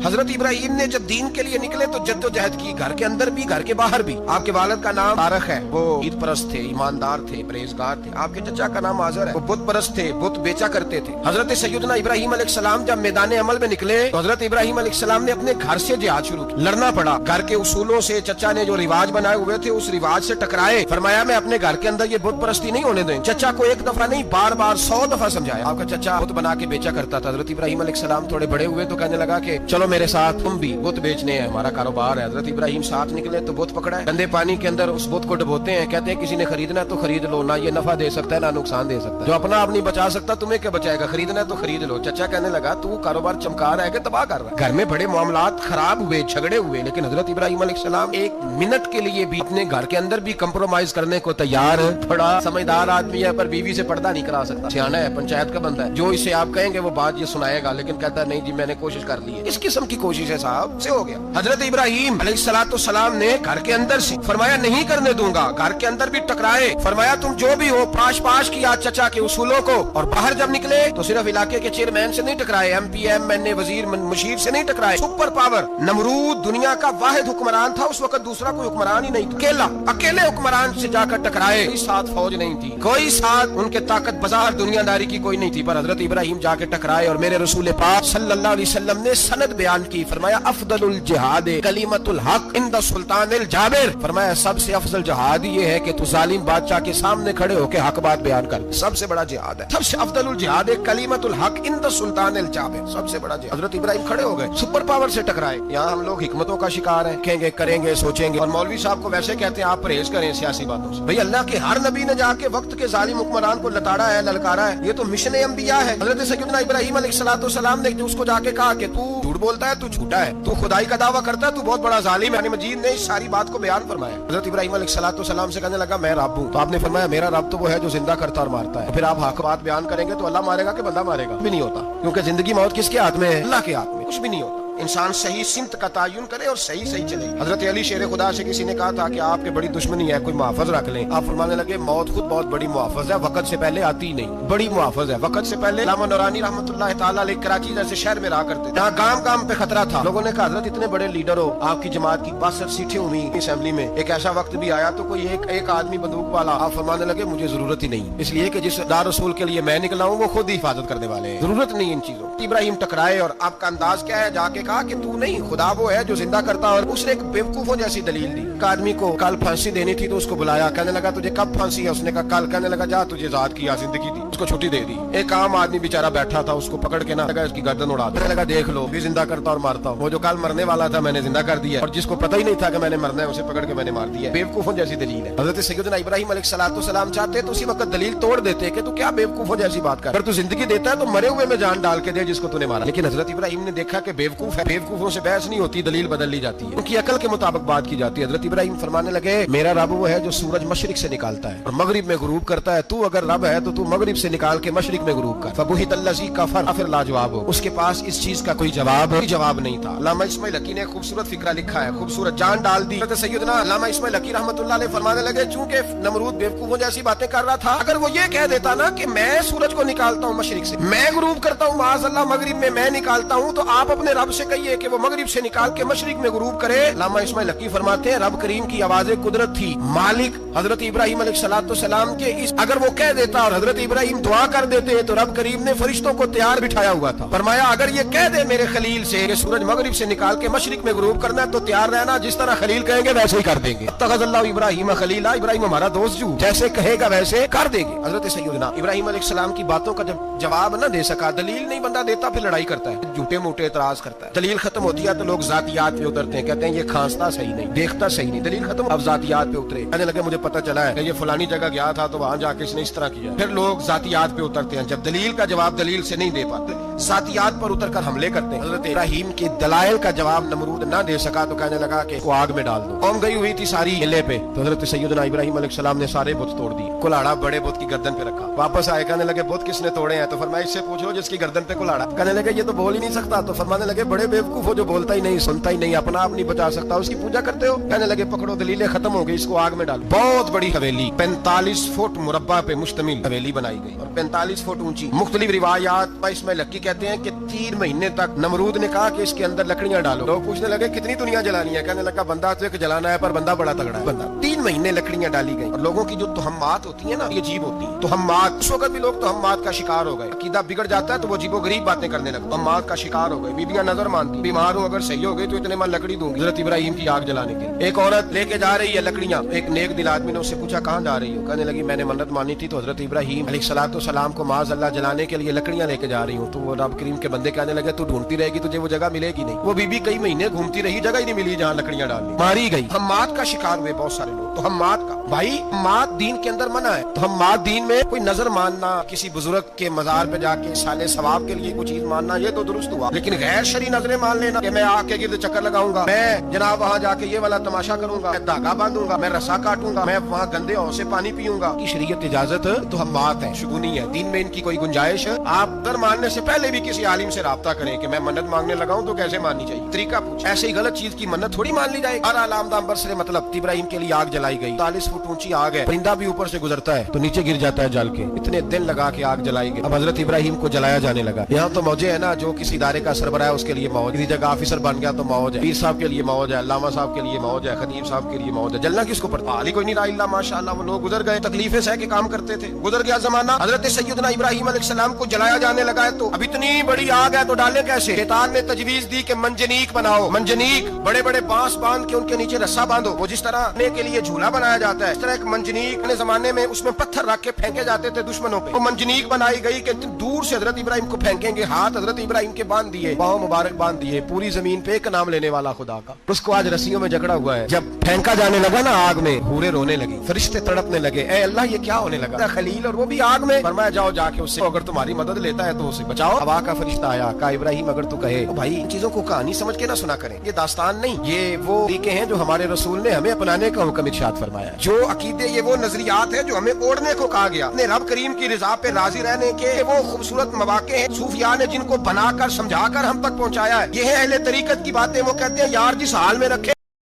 حضرت ابراہیم نے جب دین کے لیے نکلے تو جدوجہد کی، گھر کے اندر بھی گھر کے باہر بھی۔ آپ کے والد کا نام تارخ ہے، وہ عید پرست تھے، ایماندار تھے، پرہیزگار تھے۔ آپ کے چچا کا نام آزر ہے، وہ بت پرست تھے، بت بیچا کرتے تھے۔ حضرت سیدنا ابراہیم علیہ السلام جب میدان عمل میں نکلے تو حضرت ابراہیم علیہ السلام نے اپنے گھر سے جہاد شروع کی، لڑنا پڑا۔ گھر کے اصولوں سے چچا نے جو رواج بنائے ہوئے تھے اس رواج سے ٹکرائے۔ فرمایا میں اپنے گھر کے اندر یہ بت پرستی نہیں ہونے دیں۔ چچا کو ایک دفعہ نہیں بار بار 100 دفعہ سمجھایا۔ آپ کا چچا بت بنا کے بیچا کرتا تھا۔ حضرت ابراہیم علیہ السلام تھوڑے بڑے ہوئے تو کہنے لگا کہ چلو میرے ساتھ، تم بھی بت بیچنے ہیں، ہمارا کاروبار ہے۔ حضرت ابراہیم ساتھ نکلے تو بت پکڑا ہے، گندے پانی کے اندر اس بت کو ڈبوتے ہیں، کہتے ہیں کسی نے خریدنا ہے تو خرید لو، نہ یہ نفع دے سکتا ہے نہ نقصان دے سکتا ہے، جو اپنا آپ نہیں بچا سکتا تمہیں کیا بچائے گا، خریدنا ہے تو خرید لو۔ چچا کہنے لگا تو کاروبار چمکا رہا ہے کہ تباہ کر رہا ہے۔ گھر میں بڑے معاملات خراب ہوئے، جھگڑے ہوئے، لیکن حضرت ابراہیم علیہ السلام ایک منٹ کے لیے بھی اپنے گھر کے اندر بھی کمپرومائز کرنے کو تیار ہے۔ بڑا سمجھدار آدمی ہے پر بیوی سے پردہ نہیں کرا سکتا، سیانا ہے، پنچایت کا بندہ ہے، جو اسے آپ کہیں گے وہ بات یہ سنائے گا، لیکن کہتا ہے نہیں جی میں نے کوشش کر لی ہے۔ اس قسم کی کوشش ہے صاحب سے ہو گیا۔ حضرت ابراہیم علیہ السلام نے گھر کے اندر سے فرمایا نہیں کرنے دوں گا، گھر کے اندر بھی ٹکرائے، فرمایا تم جو بھی ہو پاش کیا چچا کے اصولوں کو، اور باہر جب نکلے تو صرف علاقے کے چیئرمین سے نہیں ٹکرائے، ایم پی ایم این اے وزیر مشیر سے نہیں ٹکرائے، سپر پاور نمرود دنیا کا واحد حکمران تھا اس وقت، دوسرا کوئی حکمران ہی نہیں تھا، اکیلے حکمران سے جا کر ٹکرائے۔ کوئی ساتھ فوج نہیں تھی، کوئی ساتھ ان کے طاقت بازار دنیا داری کی کوئی نہیں تھی، پر حضرت ابراہیم جا کے ٹکرائے۔ اور میرے رسول پاک صلی اللہ علیہ وسلم نے سند بیان کی، فرمایا افضل الجہاد کلمۃ الحق عند سلطان الجابر، فرمایا سب سے افضل جہاد یہ ہے کہ تو ظالم بادشاہ کے سامنے کھڑے ہو کے حق بات بیان کر، سب سے بڑا جہاد ہے، سب سے افضل الجہاد کلمۃ الحق عند سلطان الجابر، سب سے بڑا جہاد۔ حضرت ابراہیم کھڑے ہو گئے، سپر پاور سے ٹکرائے۔ یہاں ہم لوگ حکمتوں کا شکار ہیں، کہیں گے کریں گے سوچیں گے، اور مولوی صاحب کو ویسے کہتے ہیں آپ پرہیز کریں سیاسی باتوں سے۔ بھئی اللہ کے ہر نبی نے جا کے وقت کے ظالم حکمران کو لتاڑا ہے، للکارا ہے، یہ تو مشن انبیاء ہے۔ حضرت سیدنا ابراہیم علیہ السلام نے اس کو جا کے کہا کہ تو جھوٹ بولتا ہے، تو جھوٹا ہے، تو خدائی کا دعویٰ کرتا ہے، تو بہت بڑا ظالم ہے۔ یعنی مجید نے اس ساری بات کو بیان فرمایا۔ حضرت ابراہیم علیہ السلام سے کہنے لگا میں رب ہوں، تو آپ نے فرمایا میرا رب تو وہ ہے جو زندہ کرتا اور مارتا ہے۔ پھر آپ حق بات بیان کریں گے تو اللہ مارے گا کہ بندہ مارے گا؟ بھی نہیں ہوتا، کیونکہ زندگی موت کس کے ہاتھ میں ہے؟ اللہ کے ہاتھ میں، کچھ بھی نہیں ہوتا۔ انسان صحیح سمت کا تعین کرے اور صحیح چلے۔ حضرت علی شیر خدا سے کسی نے کہا تھا کہ آپ کے بڑی دشمنی ہے، کوئی محافظ رکھ لیں۔ آپ فرمانے لگے موت خود بہت بڑی محافظ ہے، وقت سے پہلے آتی نہیں، بڑی محافظ ہے، وقت سے پہلے۔ علامہ نورانی رحمۃ اللہ تعالیٰ علیہ کراچی جیسے شہر میں رہا کرتے تھے، جہاں گام پہ خطرہ تھا، لوگوں نے کہا حضرت اتنے بڑے لیڈر ہو، آپ کی جماعت کی 62 سیٹیں ہوئی اسمبلی میں، ایک ایسا وقت بھی آیا تو کوئی ایک آدمی بندوق والا۔ آپ فرمانے لگے مجھے ضرورت ہی نہیں، اس لیے کہ جس دار رسول کے لیے میں نکلا ہوں وہ خود ہی حفاظت کرنے والے ہیں، ضرورت نہیں ان چیزوں۔ ابراہیم ٹکرائے اور آپ کا انداز کیا ہے؟ جا کے کہا کہ تو نہیں، خدا وہ ہے جو زندہ کرتا، اور اس نے ایک بیوقوفوں جیسی دلیل دی۔ ایک آدمی کو کل پھانسی دینی تھی تو اس کو بلایا، کہنے لگا تجھے کب پھانسی ہے؟ اس نے کہا کل۔ کہنے لگا جا تجھے آزاد کیا، زندگی دی، اس کو چھٹی دے دی۔ ایک عام آدمی بیچارہ بیٹھا تھا، اس کو پکڑ کے نہ لگا اس کی گردن اڑا دیا، لگا دیکھ لو بھی زندہ کرتا اور مارتا ہوں، وہ جو کل مرنے والا تھا میں نے زندہ کر دیا، اور جس کو پتہ ہی نہیں تھا کہ میں نے مرنا ہے اسے پکڑ کے میں نے مار دیا۔ بیوقوفوں جیسی دلیل ہے۔ حضرت سیدنا ابراہیم علیہ السلام چاہتے تو اسی وقت دلیل توڑ دیتے کہ تو کیا بیوقوفوں جیسی بات کر، اگر تو زندگی دیتا ہے تو مرے ہوئے میں جان ڈال کے دے جس کو تو نے مارا۔ لیکن حضرت ابراہیم نے دیکھا کہ بیوقوف ہے، بیوقوفوں سے بحث نہیں ہوتی، دلیل بدل لی جاتی ہے، ان کی عقل کے مطابق بات کی جاتی ہے۔ حضرت ابراہیم فرمانے لگے میرا رب وہ ہے جو سورج مشرق سے نکالتا ہے اور مغرب میں غروب کرتا ہے، تو اگر رب ہے تو تو مغرب سے نکال کے مشرق میں غروب کر۔ فبہت الذی کفر، پھر لاجواب ہو، اس کے پاس اس چیز کا کوئی جواب نہیں تھا۔ علامہ اسماعیل حقی نے خوبصورت فقرہ لکھا ہے، خوبصورت جان ڈال دی۔ حضرت سیدنا علامہ اسماعیل حقی رحمۃ اللہ علیہ فرمانے لگے چونکہ نمرود بیوقوفوں جیسی باتیں کر رہا تھا، اگر وہ یہ کہہ دیتا نا کہ میں سورج کو نکالتا ہوں مشرق سے، میں غروب کرتا ہوں معاذ اللہ مغرب میں نکالتا ہوں، تو آپ اپنے رب سے کہیے کہ وہ مغرب سے نکال کے مشرق میں غروب کرے۔ علامہ اسماعیل حقی فرماتے ہیں رب کریم کی آواز قدرت تھی، مالک حضرت ابراہیم علیہ السلام کے اگر وہ کہہ دیتا اور حضرت ابراہیم دعا کر دیتے تو رب کریم نے فرشتوں کو تیار بٹھایا ہوا تھا، فرمایا اگر یہ کہہ دے میرے خلیل سے کہ سورج مغرب سے نکال کے مشرق میں غروب کرنا ہے تو تیار رہنا، جس طرح خلیل کہیں گے ویسے ہی کر دیں گے۔ اتخذ اللہ ابراہیم خلیلا، ابراہیم ہمارا دوست جو جیسے کہے گا ویسے کر دیں گے۔ حضرت سیدنا ابراہیم علیہ السلام کی باتوں کا جب جواب نہ دے سکا، دلیل نہیں بندہ دیتا، پھر لڑائی کرتا ہے، جھوٹے موٹے اعتراض کرتا ہے۔ دلیل ختم ہوتی ہے تو لوگ ذاتیات پہ اترتے ہیں، کہتے ہیں یہ کھانستا صحیح نہیں، دیکھتا صحیح نہیں، دلیل ختم، اب ذاتیات پہ اترے، کہنے لگے مجھے پتہ چلا ہے کہ یہ فلانی جگہ گیا تھا تو وہاں جا کے اس نے اس طرح کیا، پھر لوگ ذاتیات پہ اترتے ہیں، جب دلیل کا جواب دلیل سے نہیں دے پاتے ذاتیات پر اتر کر حملے کرتے ہیں۔ حضرت ابراہیم کے دلائل کا جواب نمرود نہ دے سکا تو کہنے لگا کہ وہ آگ میں ڈال دو۔ قوم گئی ہوئی تھی ساری قلعے پہ، تو حضرت سیدنا ابراہیم علیہ السلام نے سارے بت توڑ دیے، کلاڑا بڑے بت کی گردن پہ رکھا، واپس آئے، کہنے لگے بت کس نے توڑے ہیں؟ تو فرمایا اس سے پوچھ لو جس کی گردن پہ کلاڑا۔ کہنے لگے یہ تو بول ہی نہیں سکتا، تو فرمانے لگے بڑے بیوقوف ہو جو بولتا ہی نہیں، سنتا ہی نہیں، اپنا آپ نہیں بچا سکتا، اس کی پوجا کرتے ہو؟ کہنے لگے پکڑو دلیلیں ختم ہو گئی، اس کو آگ میں ڈالو۔ بہت بڑی حویلی 45 فٹ مربع پہ مشتمل حویلی بنائی گئی اور 45 فٹ اونچی۔ مختلف روایات اسماعیل حقی کہتے ہیں کہ 3 مہینے تک نمرود نے کہا کہ اس کے اندر لکڑیاں ڈالو. لوگ پوچھنے لگے کتنی دنیا جلانی ہے؟ کہنے لگا بندہ تو ایک جلانا ہے پر بندہ بڑا تگڑا ہے. بندہ 3 مہینے لکڑیاں ڈالی گئی. اور لوگوں کی جو تہمات ہوتی ہیں نا یہ عجیب ہوتی ہیں. تہمات اس وقت بھی لوگ تہمات کا شکار ہو گئے. عقیدہ بگڑ جاتا ہے تو وہ عجیب و غریب باتیں کرنے لگے. تہمات کا شکار ہو گئے. بیویاں نظر مانتی بیمار ہوں اگر صحیح ہو گئی تو اتنے من لکڑی دوں گی حضرت ابراہیم کی آگ جلانے کے. ایک عورت لے کے جا رہی ہے لکڑیاں. ایک نیک دل آدمی نے اس سے پوچھا کہاں جا رہی ہو؟ کہنے لگی میں نے منت مانی تھی تو حضرت ابراہیم علیہ الصلوۃ والسلام کو معاذ اللہ جلانے کے لیے لکڑیاں لے کے جا رہی ہوں. تو وہ رب کریم کے بندے کہنے لگے تو ڈھونڈتی رہے گی تجھے وہ جگہ ملے گی نہیں. وہ بی بی کئی مہینے گھومتی رہی جگہ ہی نہیں ملی جہاں لکڑیاں ڈالنی. ماری گئی. ہمات کا شکار ہوئے بہت سارے لوگ. تو ہمات کا بھائی ہمات دین کے اندر منع ہے. تو ہمات دین میں کوئی نظر ماننا کسی بزرگ کے مزار پہ جا کے سالے ثواب کے لیے کوئی چیز ماننا یہ تو درست ہوا. لیکن غیر شرعی نظریں مان لینا کہ میں آ کے گرد چکر لگاؤں گا, میں جناب وہاں جا کے یہ والا تماشا کروں گا, میں دھاگا باندھوں گا, میں رسا کاٹوں گا, میں وہاں گندے ہوں سے پانی پیوں گا, کی شریعت اجازت تو ہمات ہے, شگونی ہے. دین میں ان کی کوئی گنجائش. آپ در ماننے سے پہلے بھی کسی عالم سے رابطہ کریں کہ میں منت مانگنے لگاؤں تو کیسے ماننی چاہیے, طریقہ پوچھیں. ایسے ہی غلط چیز کی منت تھوڑی مان لی جائے. ہر علام دامبر سے مطلب ابراہیم کے لیے آگ جلائی گئی. 40 فٹ اونچی آگ ہے. پرندہ بھی اوپر سے گزرتا ہے تو نیچے گر جاتا ہے جل کے. اتنے دن لگا کے آگ جلائی گئی. اب حضرت ابراہیم کو جلایا جانے لگا. یہاں تو موجے ہے نا, جو کسی ادارے کا سربراہ ہے اس کے لیے موج, کسی جگہ آفیسر بن گیا تو موج ہے, پیر صاحب کے لیے موج ہے, علامہ صاحب کے لیے موج ہے, خطیب صاحب کے لیے موج ہے. جلنا کس کو پڑتا؟ حال ہی کوئی نہیں رہا الا ماشاءاللہ. وہ لوگ گزر گئے, تکلیفیں سہ کے کام کرتے تھے, گزر گیا زمانہ. حضرت سیدنا ابراہیم علیہ السلام کو جلایا جانے لگا ہے تو اب اتنی بڑی آگ ہے تو ڈالے کیسے؟ شیطان نے تجویز دی کہ منجنیق بناؤ. منجنیق بڑے بڑے بانس باندھ کے ان کے نیچے رسا باندھو. وہ جس طرح رہنے کے لیے جھولا بنایا جاتا ہے اس طرح ایک منجنیق نے زمانے میں اس میں پتھر رکھ کے پھینکے جاتے تھے دشمنوں پہ. وہ منجنیق بنائی گئی کہ دور سے حضرت ابراہیم کو پھینکیں گے. ہاتھ حضرت ابراہیم کے باندھ دیے, پاؤں مبارک باندھ دیے. پوری زمین پہ ایک نام لینے والا خدا کا, اس کو آج رسیوں میں جکڑا ہوا ہے. جب پھینکا جانے لگا نا آگ میں, حوریں رونے لگی, فرشتے تڑپنے لگے, اے اللہ یہ کیا ہونے لگا؟ خلیل اور وہ بھی آگ میں. فرمایا جاؤ جا کے اس سے اگر تمہاری مدد لیتا ہے تو اسے بچاؤ. ہوا کا فرشتہ آیا, کہا ابراہیم اگر تو کہے. بھائی ان چیزوں کو کہانی سمجھ کے نہ سنا کریں, یہ داستان نہیں, یہ وہ طریقے ہیں جو ہمارے رسول نے ہمیں اپنانے کا حکم ارشاد فرمایا. جو عقیدے یہ وہ نظریات ہیں جو ہمیں اوڑھنے کو کہا گیا. اپنے رب کریم کی رضا پہ راضی رہنے کے وہ خوبصورت مواقع ہیں صوفیاء نے جن کو بنا کر سمجھا کر ہم تک پہنچایا ہے. یہ ہے اہل طریقت کی باتیں. وہ کہتے ہیں یار جس حال میں رکھے